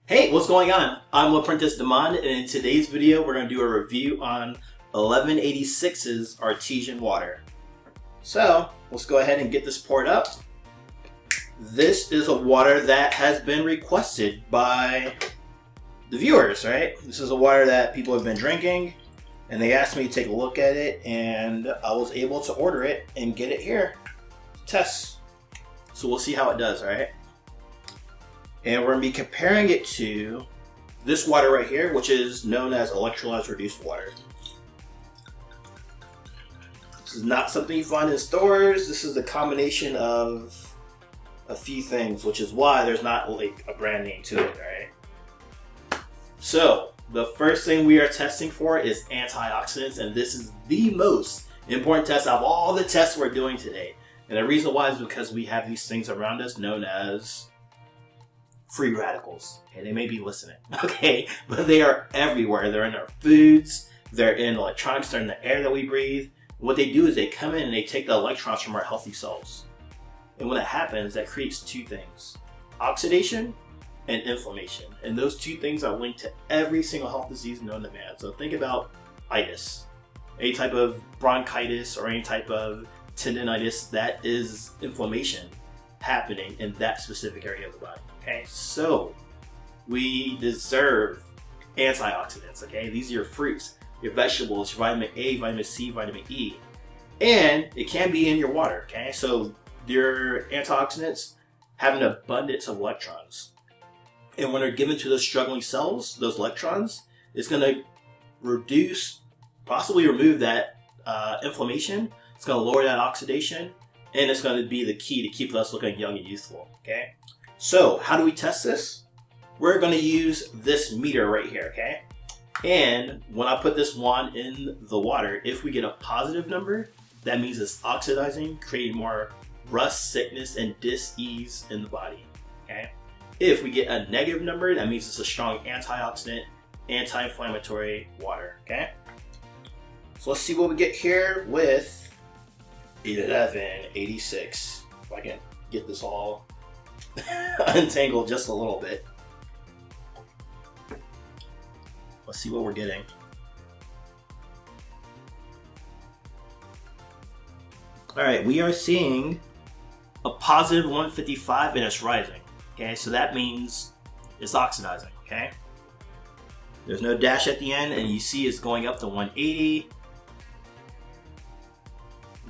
Hey, what's going on? I'm Apprentice Demand, and in today's video, we're going to do a review on 1186's Artesian Water. So, let's go ahead and get this poured up. This is a water that has been requested by the viewers, right? This is a water that people have been drinking, and they asked me to take a look at it, and I was able to order it and get it here to test. So we'll see how it does, right? And we're going to be comparing it to this water right here, which is known as electrolyte reduced water. This is not something you find in stores. This is a combination of a few things, which is why there's not like a brand name to it, right? So the first thing we are testing for is antioxidants, and this is the most important test of all the tests we're doing today. And the reason why is because we have these things around us known as free radicals. Okay, they may be listening, okay, but they are everywhere. They're in our foods, they're in electronics, they're in the air that we breathe. What they do is they come in and they take the electrons from our healthy cells. And when that happens, that creates two things: oxidation and inflammation. And those two things are linked to every single health disease known to man. So think about itis, any type of bronchitis or any type of tendinitis. That is inflammation happening in that specific area of the body. Okay, so we deserve antioxidants. Okay, these are your fruits, your vegetables, your vitamin A, vitamin C, vitamin E, and it can be in your water. Okay, so your antioxidants have an abundance of electrons, and when they're given to those struggling cells, those electrons, it's going to reduce, possibly remove that inflammation. It's going to lower that oxidation, and it's going to be the key to keep us looking young and youthful. Okay. So how do we test this? We're going to use this meter right here, okay? And when I put this wand in the water, if we get a positive number, that means it's oxidizing, creating more rust, sickness, and dis-ease in the body, okay? If we get a negative number, that means it's a strong antioxidant, anti-inflammatory water, okay? So let's see what we get here with 1186. If I can get this all untangled just a little bit. Let's see what we're getting. Alright, we are seeing a positive 155 and it's rising. Okay, so that means it's oxidizing, okay? There's no dash at the end, and you see it's going up to 180.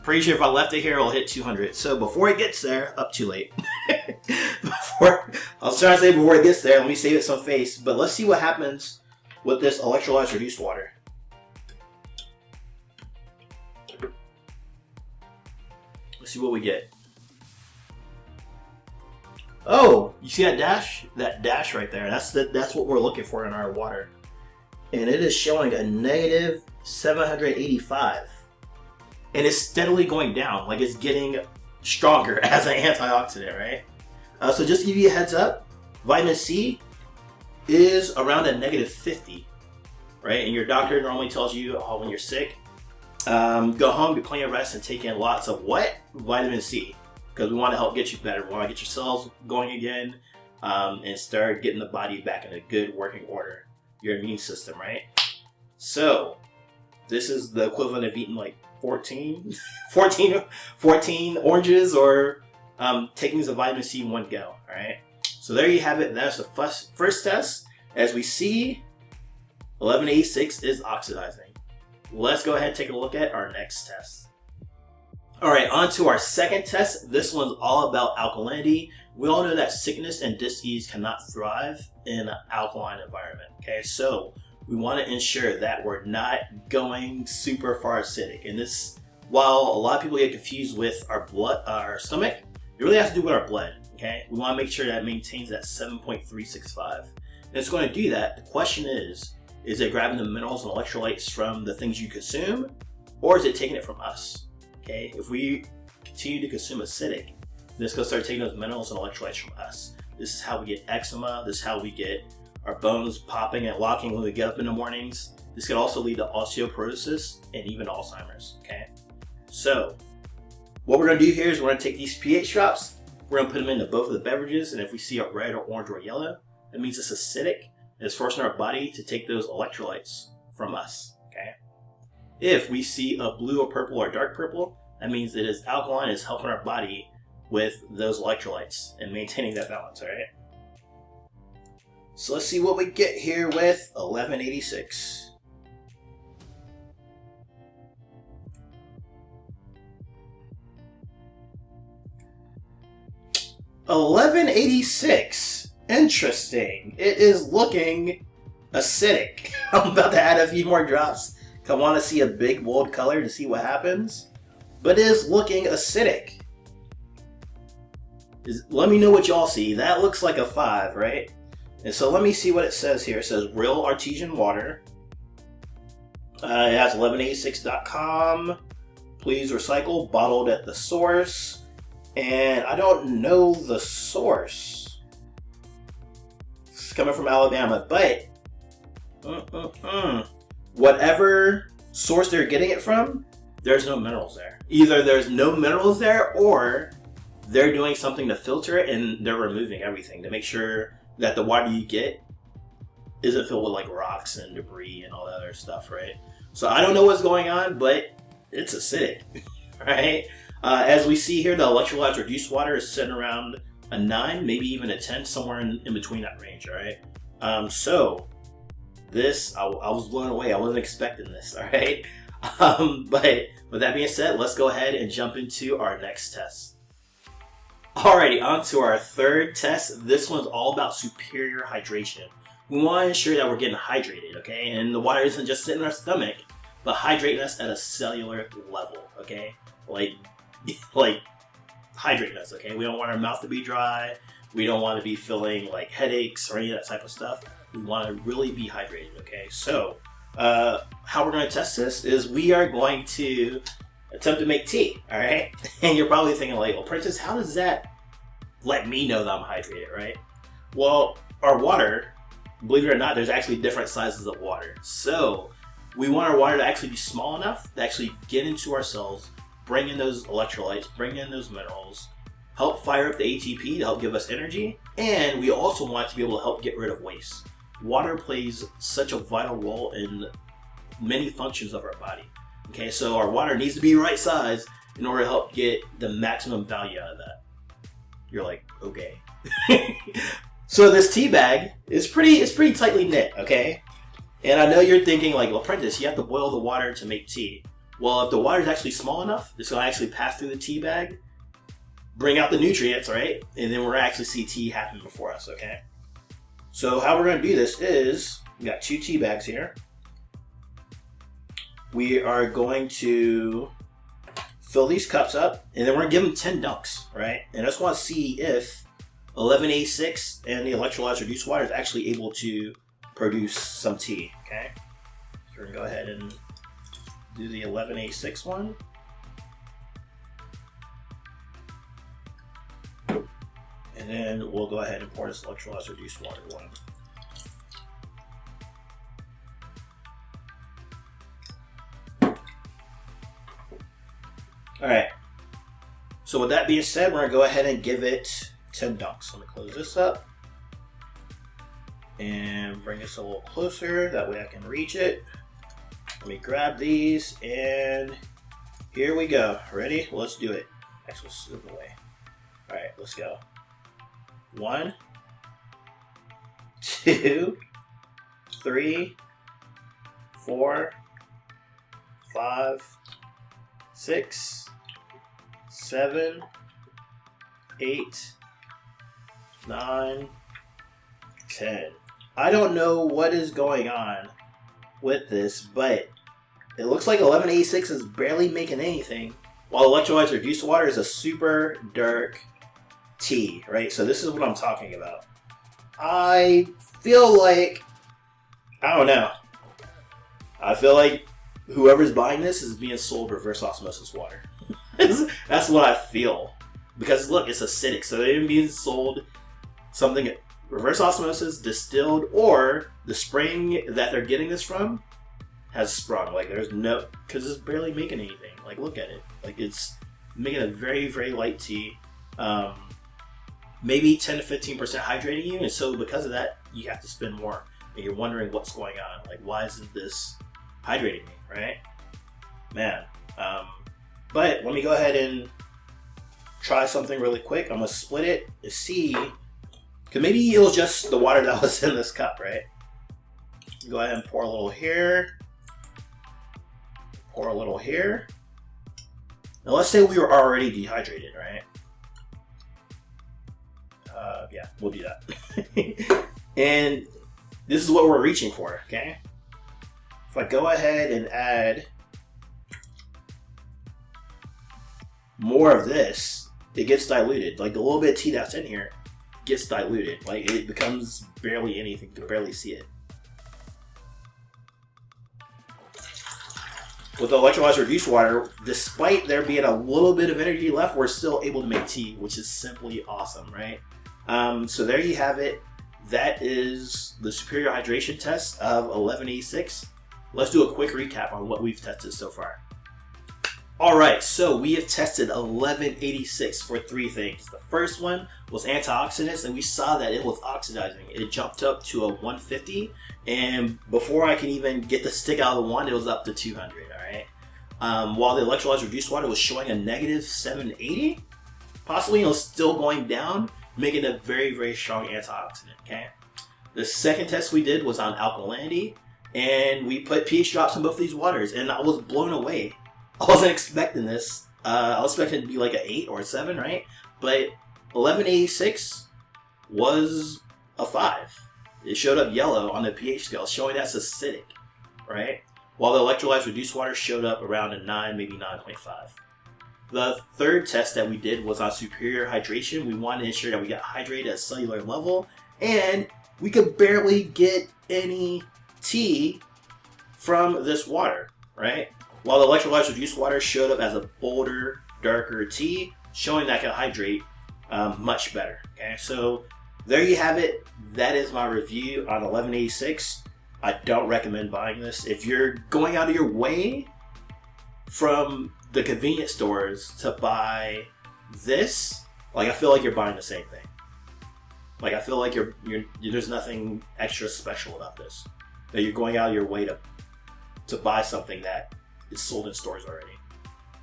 Pretty sure if I left it here, it'll hit 200. So before it gets there, up too late. I was trying to say before it gets there, let me save it some face. But let's see what happens with this electrolyte reduced water. Let's see what we get. Oh, you see that dash? That dash right there. That's what we're looking for in our water. And it is showing a negative 785. And it's steadily going down, like it's getting stronger as an antioxidant, right? So just to give you a heads up, vitamin C is around a negative 50, right? And your doctor normally tells you, oh, when you're sick, go home, get plenty of rest, and take in lots of what? Vitamin C, because we want to help get you better. We want to get your cells going again, and start getting the body back in a good working order. Your immune system, right? So this is the equivalent of eating like 14 oranges, or taking some vitamin C in one go. All right, so there you have it. That's the first test. As we see, 1186 is oxidizing. Let's go ahead and take a look at our next test. All right, on to our second test. This one's all about alkalinity. We all know that sickness and dis-ease cannot thrive in an alkaline environment. Okay, so we want to ensure that we're not going super far acidic. And this, while a lot of people get confused with our blood, our stomach, it really has to do with our blood. Okay, we want to make sure that it maintains that 7.365. And it's going to do that. The question is it grabbing the minerals and electrolytes from the things you consume, or is it taking it from us? Okay, if we continue to consume acidic, then it's going to start taking those minerals and electrolytes from us. This is how we get eczema. This is how we get our bones popping and locking when we get up in the mornings. This could also lead to osteoporosis and even Alzheimer's, okay? So what we're gonna do here is we're gonna take these pH drops, we're gonna put them into both of the beverages, and if we see a red or orange or yellow, That means it's acidic. It's forcing our body to take those electrolytes from us. Okay. If we see a blue or purple or dark purple, that means it is alkaline. It's helping our body with those electrolytes and maintaining that balance. All right. So let's see what we get here with 1186. $11.86. Interesting. It is looking acidic. I'm about to add a few more drops. I want to see a big bold color to see what happens. But it is looking acidic. Let me know what y'all see. That looks like a 5, right? And so let me see what it says here. It says real artesian water. It has 1186.com. Please recycle. Bottled at the source. And I don't know the source. It's coming from Alabama, but whatever source they're getting it from, there's no minerals there. Either there's no minerals there, or they're doing something to filter it and they're removing everything to make sure that the water you get isn't filled with like rocks and debris and all that other stuff, right? So I don't know what's going on, but it's acidic, right? As we see here, the electrolytes reduced water is sitting around a 9, maybe even a 10, somewhere in between that range, all right? So this, I was blown away. I wasn't expecting this, all right? But with that being said, let's go ahead and jump into our next test. Alrighty, on to our third test. This one's all about superior hydration. We want to ensure that we're getting hydrated, okay? And the water isn't just sitting in our stomach, but hydrating us at a cellular level, okay? Like hydrating us, okay? We don't want our mouth to be dry. We don't want to be feeling like headaches or any of that type of stuff. We want to really be hydrated, okay? So, how we're going to test this is we are going to attempt to make tea, all right? And you're probably thinking like, well, Princess, how does that let me know that I'm hydrated, right? Well, our water, believe it or not, there's actually different sizes of water. So we want our water to actually be small enough to actually get into our cells, bring in those electrolytes, bring in those minerals, help fire up the ATP to help give us energy, and we also want it to be able to help get rid of waste. Water plays such a vital role in many functions of our body. Okay, so our water needs to be right size in order to help get the maximum value out of that. You're like, okay. So this tea bag is pretty tightly knit, okay? And I know you're thinking like, well, Prentice, you have to boil the water to make tea. Well, if the water is actually small enough, it's going to actually pass through the tea bag, bring out the nutrients, right? And then we're going to actually see tea happen before us, okay? So how we're going to do this is, we got 2 tea bags here. We are going to fill these cups up, and then we're going to give them 10 dunks, right? And I just want to see if 1186 and the electrolytes reduced water is actually able to produce some tea, okay? So we're going to go ahead and do the 1186 one. And then we'll go ahead and pour this electrolytes reduced water one. Alright, so with that being said, we're going to go ahead and give it 10 dunks. Let me close this up and bring this a little closer, that way I can reach it. Let me grab these, and here we go. Ready? Let's do it. Actually, let's move away. Alright, let's go. 1, 2, 3, 4, 5, 6, 7, 8, 9, 10. I don't know what is going on with this, but it looks like 1186 is barely making anything, while electrolytes reduced water is a super dark tea, right? So this is what I'm talking about. I feel like, I don't know. I feel like whoever's buying this is being sold reverse osmosis water. That's what I feel. Because look, it's acidic, so they're being sold something reverse osmosis, distilled, or the spring that they're getting this from has sprung. Like there's no, because it's barely making anything. Like look at it. Like it's making a very, very light tea. maybe 10 to 15% hydrating you, and so because of that, you have to spend more, and you're wondering what's going on. Like, why isn't this hydrating me, right? Man. But let me go ahead and try something really quick. I'm gonna split it to see, because maybe it was just the water that was in this cup, right? Go ahead and pour a little here, pour a little here. Now let's say we were already dehydrated, right? Yeah, we'll do that. And this is what we're reaching for, okay? If I go ahead and add more of this, it gets diluted. Like the little bit of tea that's in here gets diluted. Like it becomes barely anything. You can barely see it. With the electrolyzed reduced water, despite there being a little bit of energy left, we're still able to make tea, which is simply awesome, right? So there you have it. That is the superior hydration test of 1186. Let's do a quick recap on what we've tested so far. Alright, so we have tested 1186 for 3 things. The first one was antioxidants, and we saw that it was oxidizing. It jumped up to a 150, and before I can even get the stick out of the wand, it was up to 200, alright? While the electrolyzed reduced water was showing a negative 780, possibly it was still going down, making a very, very strong antioxidant, okay? The second test we did was on alkalinity, and we put pH drops in both these waters, and I was blown away. I wasn't expecting this. I was expecting it to be like an 8 or a 7, right? But 1186 was a 5. It showed up yellow on the pH scale, showing that's acidic, right? While the electrolyzed reduced water showed up around a 9, maybe 9.5. The third test that we did was on superior hydration. We wanted to ensure that we got hydrated at a cellular level, and we could barely get any tea from this water, right? While the electrolyzed reduced water showed up as a bolder, darker tea, showing that I can hydrate much better. Okay, so there you have it. That is my review on 1186. I don't recommend buying this. If you're going out of your way from the convenience stores to buy this, like I feel like you're buying the same thing. Like I feel like there's nothing extra special about this. That you're going out of your way to buy something that is sold in stores already,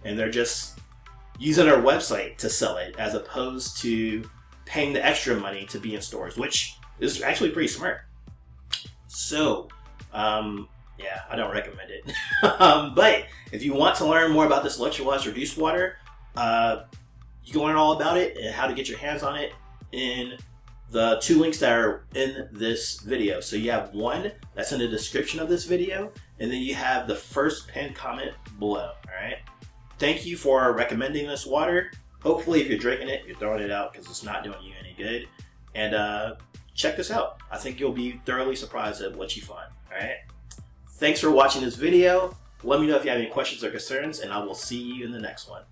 and they're just using our website to sell it as opposed to paying the extra money to be in stores, which is actually pretty smart. So yeah, I don't recommend it. But if you want to learn more about this electrolyzed reduced water, you can learn all about it and how to get your hands on it in the 2 links that are in this video. So you have one that's in the description of this video, and then you have the first pinned comment below, alright? Thank you for recommending this water. Hopefully if you're drinking it, you're throwing it out because it's not doing you any good. And check this out. I think you'll be thoroughly surprised at what you find, alright? Thanks for watching this video. Let me know if you have any questions or concerns, and I will see you in the next one.